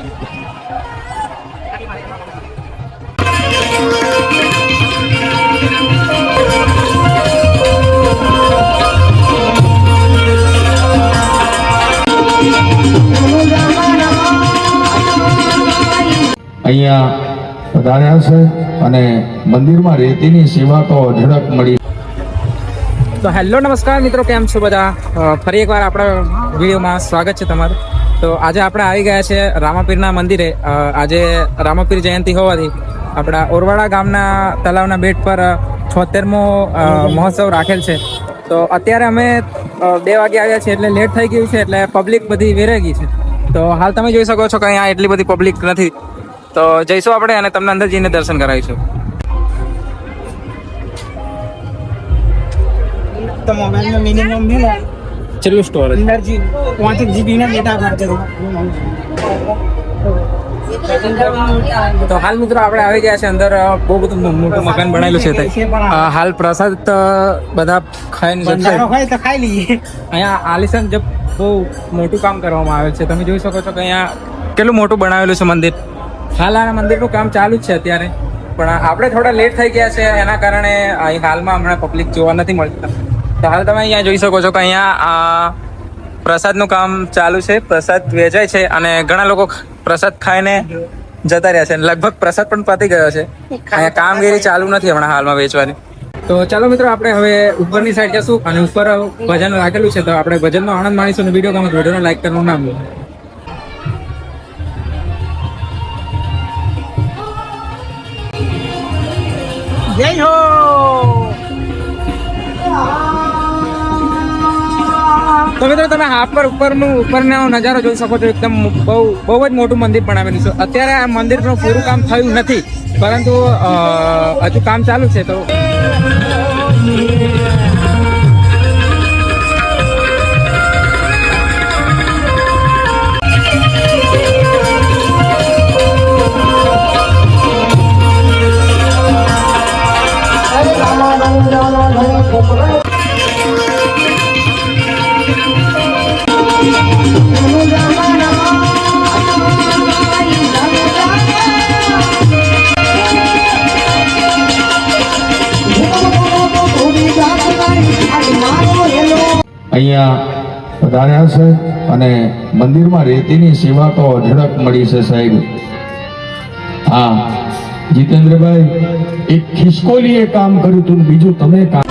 અહીંયા પધાર્યા છે અને મંદિરમાં રેતીની સેવા તો ઝડપ મળી. તો હેલો નમસ્કાર મિત્રો, કેમ છો બધા? ફરી એકવાર આપણા વિડીયોમાં સ્વાગત છે તમારું. તો આજે આપણે આવી ગયા છે રામાપીરના મંદિરે. આજે રામાપીર જયંતિ હોવાથી આપણા ઓરવાડા ગામના તલાવના બેટ પર 76મો મહોત્સવ રાખેલ છે. તો અત્યારે અમે 2 વાગે આવ્યા છીએ એટલે લેટ થઈ ગયું છે, એટલે પબ્લિક બધી વેરાઈ ગઈ છે. તો હાલ તમે જોઈ શકો છો કે અહીંયા એટલી બધી પબ્લિક નથી. તો જઈશું આપણે અને તમને અંદર જઈને દર્શન કરાવીશું. तो मोबाइल में मिनिमम है ना चलो स्टोरेज अंदर जी 5 GB ना डेटा भरते रहो. તો હાલ મિત્રો આપણે આવી ગયા છે અંદર. બહુ બધું મોટું મકાન બનાવેલું છે. હાલ પ્રસાદ બધા ખાઈને જશે. બંધારો હોય તો ખાઈ લઈએ. અહીંયા આલિશાન જબ બહુ મોટું કામ કરવામાં આવે છે. તમે જોઈ શકો છો કે અહીંયા કેટલું મોટું બનાવેલું છે મંદિર. હાલ આ મંદિરનું કામ ચાલુ જ છે અત્યારે, પણ આપણે થોડા લેટ થઈ ગયા છે. એના કારણે અહીં હાલમાં હમણાં પબ્લિક જોવા નથી મળતી. તો હાલ તમે અહીંયા જોઈ શકો છો કે અહીંયા પ્રસાદનું કામ ચાલુ છે. પ્રસાદ વેચાય છે અને ઘણા લોકો પ્રસાદ ખાઈને જતા રહ્યા છે. લગભગ પ્રસાદ પણ પતી ગયો છે. અહીંયા કામગીરી ચાલુ નથી હમણાં હાલમાં વેચવાની. તો ચાલો મિત્રો, આપણે હવે ઉપરની સાઈડ જશું અને ઉપર ભજન રાખેલું છે. તો આપણે ભજનનો આનંદ માણીશું અને વિડીયો ગમે તો વિડીયોને લાઈક કરવાનું ના ભૂલો. જય હો. તો મિત્રો તમે હા પર ઉપરનો નજારો જોઈ શકો છો. એકદમ બહુ જ મોટું મંદિર બનાવેલું છે. અત્યારે આ મંદિરનું પૂરું કામ થયું નથી, પરંતુ હજુ કામ ચાલુ છે. તો અહીંયા પધાર્યા છે અને મંદિરમાં રેતીની સેવા તો ઝડપ મળી છે સાહેબ. હા જીતેન્દ્રભાઈ, એક ખિસકોલીએ કામ કર્યું હતું, બીજું તમે કામ